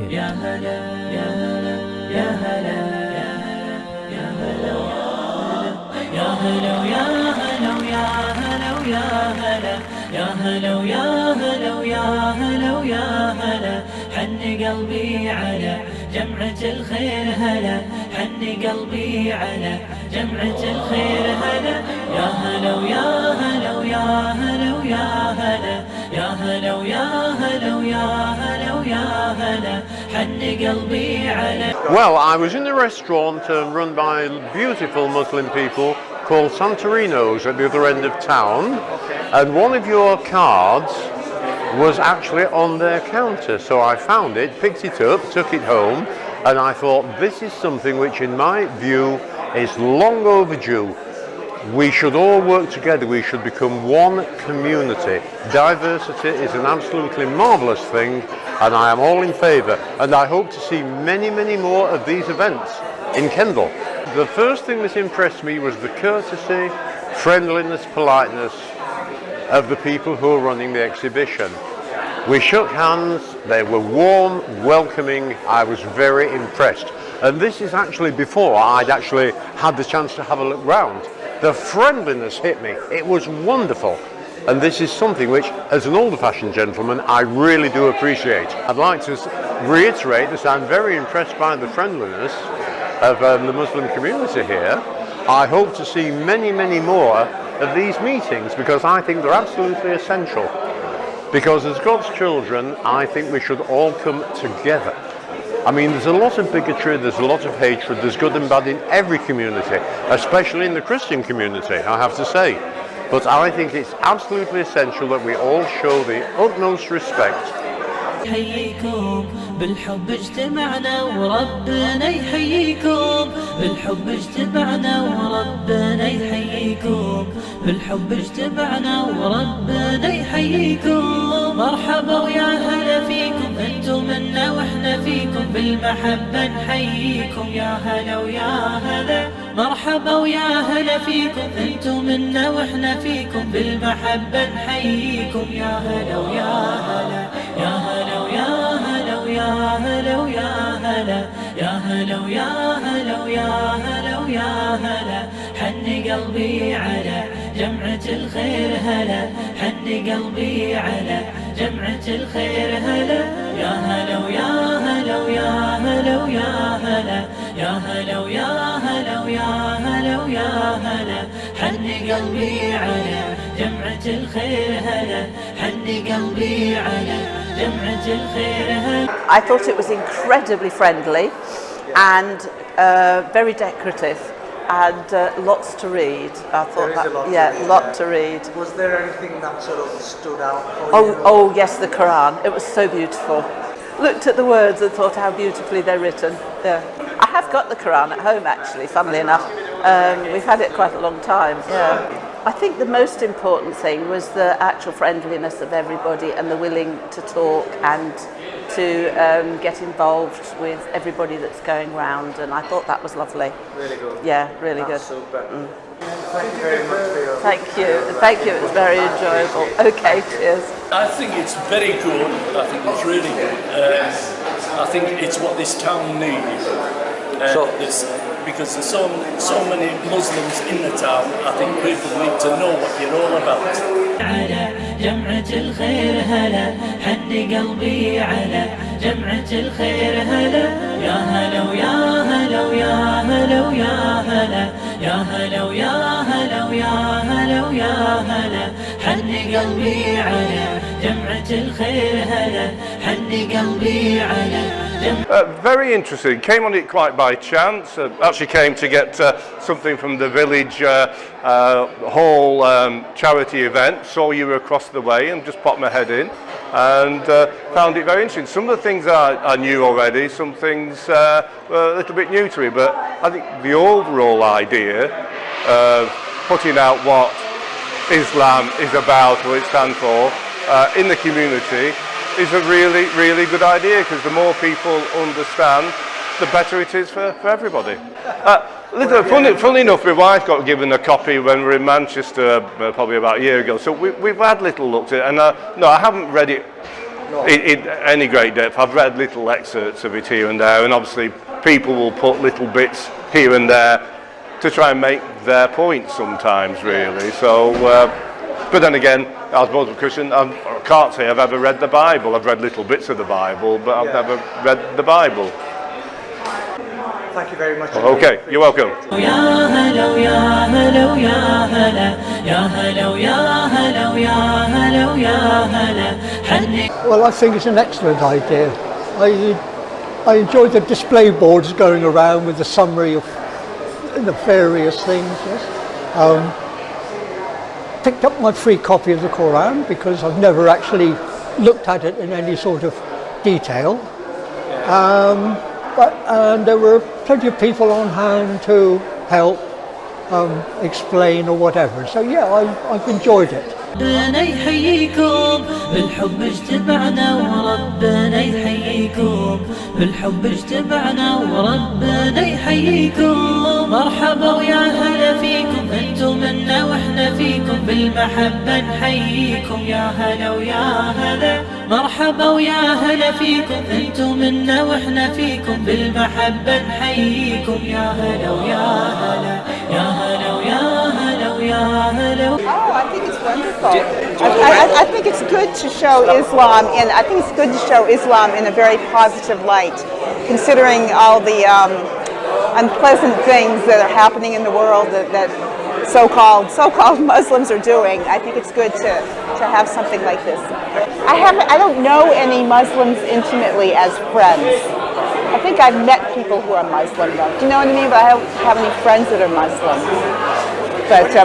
يا هلا يا هلا يا هلا يا هلا يا هلا يا هلا يا هلا يا هلا يا هلا يا هلا يا هلا يا هلا حن قلبي على جمعة الخير هلا حن قلبي على جمعة الخير هلا يا هلا يا هلا يا هلا يا هلا يا هلا يا هلا يا هلا يا هلا حن قلبي على. Well, I was in a restaurant run by beautiful Muslim people called Santorino's at the other end of town, and one of your cards was actually on their counter. So I found it, picked it up, took it home, and I thought this is something which in my view is long overdue. We should all work together, we should become one community. Diversity is an absolutely marvellous thing, and I am all in favour, and I hope to see many, many more of these events in Kendal. The first thing that impressed me was the courtesy, friendliness, politeness of the people who were running the exhibition. We shook hands, they were warm, welcoming, I was very impressed. And this is actually before I'd actually had the chance to have a look round. The friendliness hit me, it was wonderful. And this is something which, as an older-fashioned gentleman, I really do appreciate. I'd like to reiterate that I'm very impressed by the friendliness of the Muslim community here. I hope to see many, many more of these meetings because I think they're absolutely essential. Because as God's children, I think we should all come together. I mean, there's a lot of bigotry, there's a lot of hatred, there's good and bad in every community, especially in the Christian community, I have to say. But I think it's absolutely essential that we all show the utmost respect. يحييكم بالحب اجتمعنا وربنا يحييكم بالحب اجتمعنا وربنا يحييكم بالحب اجتمعنا وربنا يحييكم مرحبا ويا هلا فيكم انتم منا واحنا فيكم بالمحبة نحييكم يا هلا ويا هلا مرحبا ويا هلا فيكم انتم منا واحنا فيكم بالمحبة نحييكم يا هلا ويا هلا يا هلا ويا هلا ويا هلا ويا هلا يا هلا ويا هلا ويا هلا ويا هلا حن قلبي على جمعة الخير هلا حن قلبي على جمعة الخير هلا يا هلا ويا هلا ويا هلا ويا هلا يا هلا ويا هلا ويا هلا ويا هلا حن قلبي على جمعة الخير هلا حن قلبي على جمعة الخير هلا. I thought it was incredibly friendly and very decorative and lots to read. I thought that, lot to read. Was there anything that sort of stood out for you? Oh yes, the Quran. It was so beautiful. Looked at the words and thought how beautifully they're written. Yeah. I have got the Quran at home actually, funnily enough. We've had it quite a long time. Yeah. I think the most important thing was the actual friendliness of everybody and the willing to talk and to get involved with everybody that's going round, and I thought that was lovely. Really good. Yeah, really That's good. super. Thank you very much for your... Thank you, it was very enjoyable. Okay, cheers. I think it's very good, I think it's really good. I think it's what this town needs. Because there's so many Muslims in the town, I think people need to know what you're all about. على جمعة الخير هلا حن قلبي على جمعة الخير هلا يا هلا ويا هلا ويا هلا ويا هلا يا هلا ويا هلا ويا هلا ويا هلا حن قلبي على جمعة الخير هلا حن قلبي على very interesting. Came on it quite by chance. Actually came to get something from the village hall charity event. Saw you were across the way and just popped my head in and found it very interesting. Some of the things I knew already, some things were a little bit new to me, but I think the overall idea of putting out what Islam is about, what it stands for, in the community is a really, really good idea, because the more people understand, the better it is for everybody. Funny enough, my wife got given a copy when we were in Manchester probably about a year ago, so we've had little looks at it, and no, I haven't read it in any great depth. I've read little excerpts of it here and there, and obviously people will put little bits here and there to try and make their point sometimes, really. So, but then again, as most of a Christian, I can't say I've ever read the Bible. I've read little bits of the Bible, but I've never read the Bible. Thank you very much. Okay, you're welcome. يا هلا ويا هلا ويا هلا يا هلا ويا هلا ويا هلا ويا هلا حني. Well, I think it's an excellent idea. I enjoy the display boards going around with the summary of the various things. Yes. Picked up my free copy of the Quran because I've never actually looked at it in any sort of detail. But there were plenty of people on hand to help explain or whatever. So yeah, I've enjoyed it. ربنا يحييكم بالحب اجتمعنا وربنا يحييكم بالحب اجتمعنا وربنا يحييكم مرحبا ويا هلا فيكم انتم منا واحنا فيكم بالمحبة نحييكم يا هلا ويا هلا مرحبا ويا هلا فيكم انتم منا واحنا فيكم بالمحبة نحييكم يا هلا ويا هلا يا هلا ويا هلا ويا هلا. Oh, I think it's wonderful. I think it's good to show Islam, and I think it's good to show Islam in a very positive light, considering all the unpleasant things that are happening in the world that so-called Muslims are doing. I think it's good to have something like this. I don't know any Muslims intimately as friends. I think I've met people who are Muslim, though. Do you know what I mean? But I don't have any friends that are Muslim.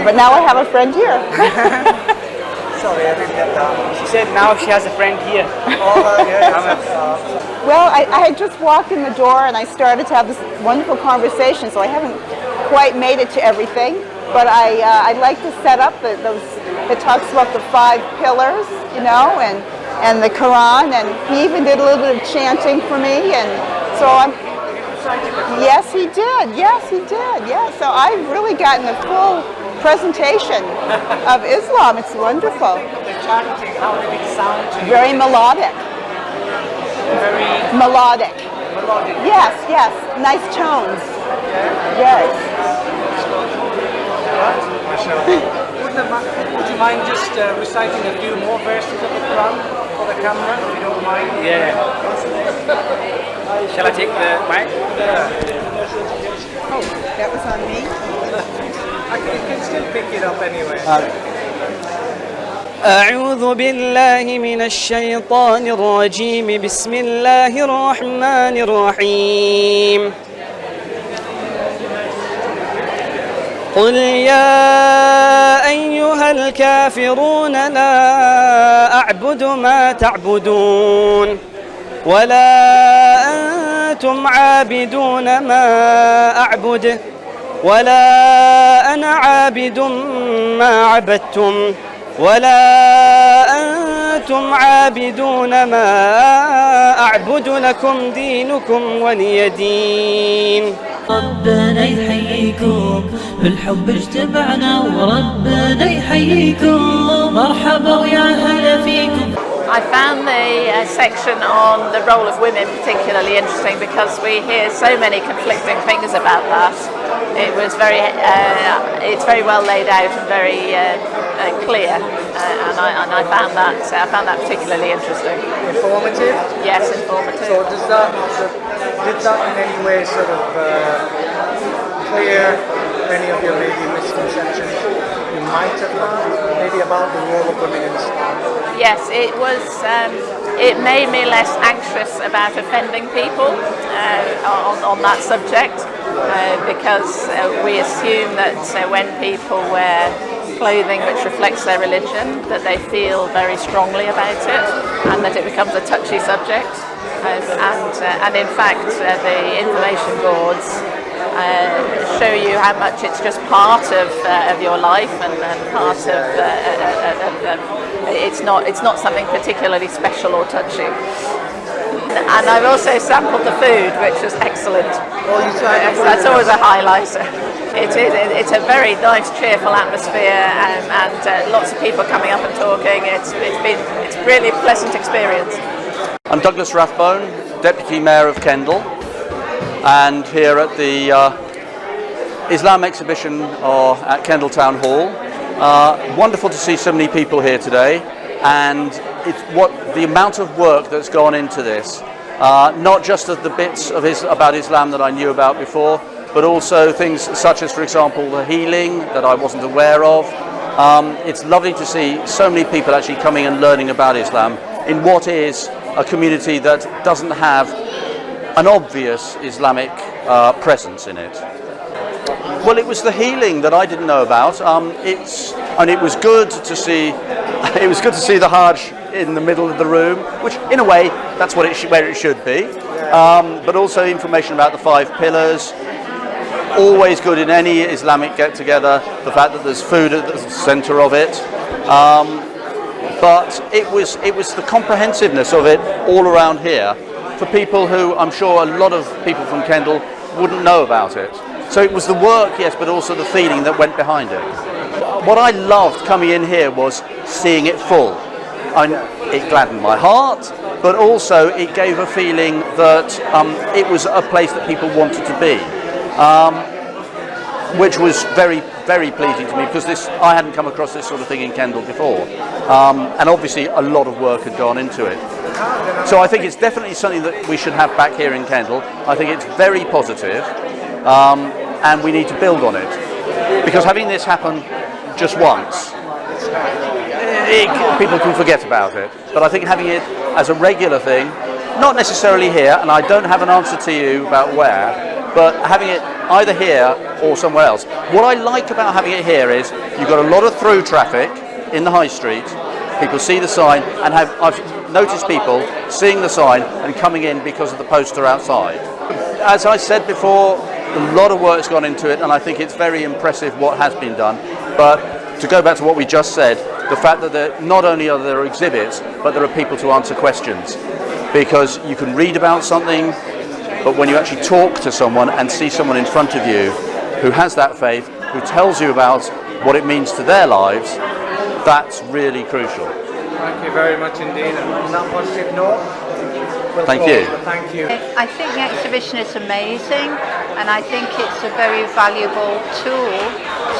But now I have a friend here. Sorry, I didn't get that. She said now she has a friend here. Oh, yeah. Well, I had just walked in the door and I started to have this wonderful conversation, so I haven't quite made it to everything. But I'd like to set up those. It talks about the 5 pillars, you know, and the Quran, and he even did a little bit of chanting for me, and so I'm. Yes, he did. Yes, he did. Yeah. So I've really gotten a full presentation of Islam. It's wonderful. The chanting, how did it sound to you? Very melodic. Very Melodic. melodic. Yes, yes. Nice tones. Yes. Would you mind just reciting a few more verses of the Quran for the camera, if you don't mind? Yeah. Shall I take the mic? Oh, that was on me. You can still pick it up anyway. أعوذ بالله من الشيطان الرجيم بسم الله الرحمن الرحيم قل يا أيها الكافرون لا أعبد ما تعبدون ولا أنتم عابدون ما أعبد ولا أنا عابد ما عبدتم ولا أنتم عابدون ما أعبد لكم دينكم ولي دين. ربنا يحييكم بالحب اجتمعنا وربنا يحييكم مرحبا ويا هلا فيكم. I found the section on the role of women particularly interesting because we hear so many conflicting things about that. It was it's very well laid out and very clear, and I found that particularly interesting. Informative? Yes, informative. So did that in any way sort of clear any of your maybe misconceptions you might have had, maybe about the role of women in Islam? Yes, it was. It made me less anxious about offending people on that subject because we assume that when people wear clothing which reflects their religion, that they feel very strongly about it and that it becomes a touchy subject. And in fact, the information boards show you how much it's just part of your life and part of it's not something particularly special or touchy. And I've also sampled the food, which was excellent. Oh, you tried the food? That's always a highlight. It's a very nice, cheerful atmosphere, and lots of people coming up and talking. It's really a pleasant experience. I'm Douglas Rathbone, Deputy Mayor of Kendal, and here at the Islam exhibition at Kendal Town Hall. Wonderful to see so many people here today, and it's the amount of work that's gone into this. Not just of the bits about Islam that I knew about before, but also things such as, for example, the healing that I wasn't aware of. It's lovely to see so many people actually coming and learning about Islam in what is a community that doesn't have an obvious Islamic presence in it. Well, it was the healing that I didn't know about. It was good to see. It was good to see the Hajj in the middle of the room, which, in a way, that's where it should be. But also information about the 5 pillars. Always good in any Islamic get-together. The fact that there's food at the centre of it. But it was the comprehensiveness of it all around here for people who I'm sure a lot of people from Kendal wouldn't know about it. So it was the work, yes, but also the feeling that went behind it. What I loved coming in here was seeing it full. It gladdened my heart, but also it gave a feeling that it was a place that people wanted to be, which was very, very pleasing to me, because I hadn't come across this sort of thing in Kendal before, and obviously a lot of work had gone into it. So I think it's definitely something that we should have back here in Kendal. I think it's very positive, and we need to build on it, because having this happen just once, people can forget about it. But I think having it as a regular thing, not necessarily here, and I don't have an answer to you about where, but having it either here or somewhere else. What I like about having it here is you've got a lot of through traffic in the high street. People see the sign, and I've noticed people seeing the sign and coming in because of the poster outside. As I said before, a lot of work's gone into it, and I think it's very impressive what has been done. But to go back to what we just said, the fact that not only are there exhibits, but there are people to answer questions. Because you can read about something, but when you actually talk to someone and see someone in front of you who has that faith, who tells you about what it means to their lives, that's really crucial. Thank you very much indeed. And on that positive note, thank you. Thank you. I think the exhibition is amazing, and I think it's a very valuable tool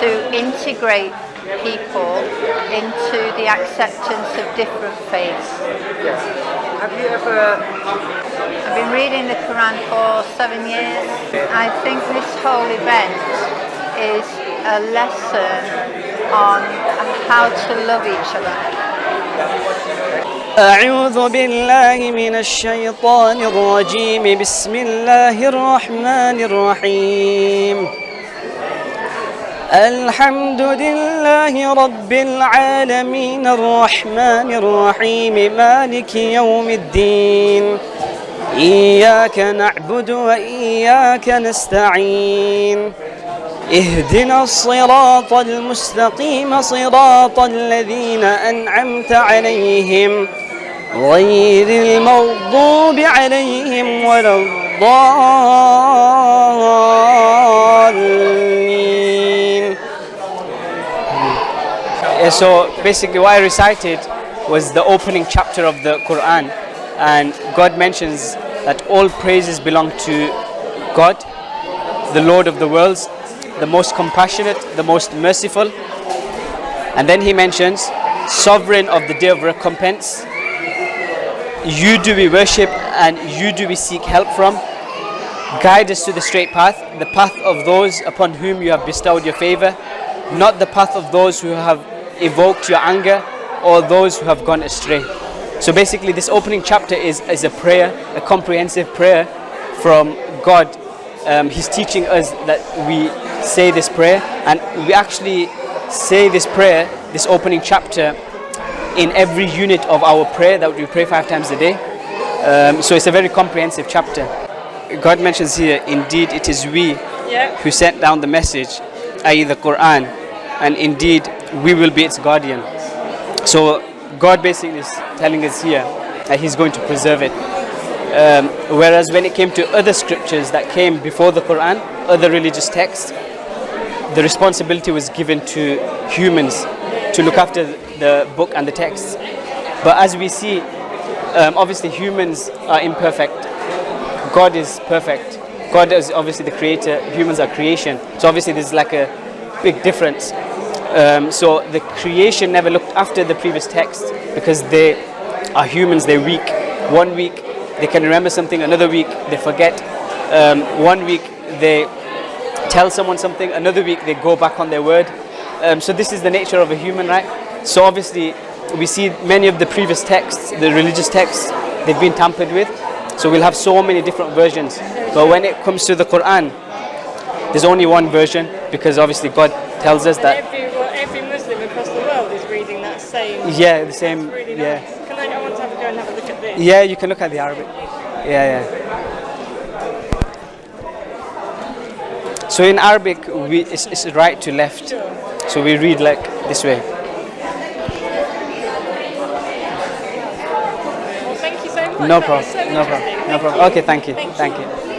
to integrate people into the acceptance of different faiths. Yes. Have you ever... I've been reading the Quran for 7 years. I think this whole event is a lesson on how to love each other. أعوذ بالله من الشيطان الرجيم بسم الله الرحمن الرحيم الحمد لله رب العالمين الرحمن الرحيم مالك يوم الدين إياك نعبد وإياك نستعين اهدنا الصراط المستقيم صراط الذين أنعمت عليهم غير المغضوب عليهم ولا الضالين. So basically what I recited was the opening chapter of the Quran, and God mentions that all praises belong to God, the Lord of the worlds, the most compassionate, the most merciful. And then he mentions, sovereign of the day of recompense, you do we worship and you do we seek help from. Guide us to the straight path, the path of those upon whom you have bestowed your favor, not the path of those who have evoked your anger or those who have gone astray. So basically this opening chapter is a prayer, a comprehensive prayer from God. He's teaching us that we say this prayer, and we actually say this prayer, this opening chapter, in every unit of our prayer that we pray 5 times a day. So it's a very comprehensive chapter. God mentions here, indeed it is we who sent down the message, i.e. the Quran, and indeed we will be its guardian. So God basically is telling us here that He's going to preserve it. Whereas when it came to other scriptures that came before the Quran, other religious texts, the responsibility was given to humans to look after the book and the texts. But as we see, Obviously, humans are imperfect. God is perfect. God is obviously the creator. Humans are creation. So obviously, there's like a big difference. So the creation never looked after the previous text because they are humans. They're weak. 1 week they can remember something. Another week they forget. 1 week they tell someone something. Another week they go back on their word. So this is the nature of a human, right? So obviously we see many of the previous texts, the religious texts, they've been tampered with. So we'll have so many different versions. But when it comes to the Quran, there's only one version because obviously God tells us that. Every Muslim across the world is reading that same. Yeah, the same. That's really yeah. nice. Can I want to have a go and have a look at this? Yeah, you can look at the Arabic. Yeah. So in Arabic, it's right to left. Sure. So we read like this way. Well, thank you so much. No That was problem. so No problem. interesting. No Thank problem. you. Okay, thank you. Thank Thank you. you.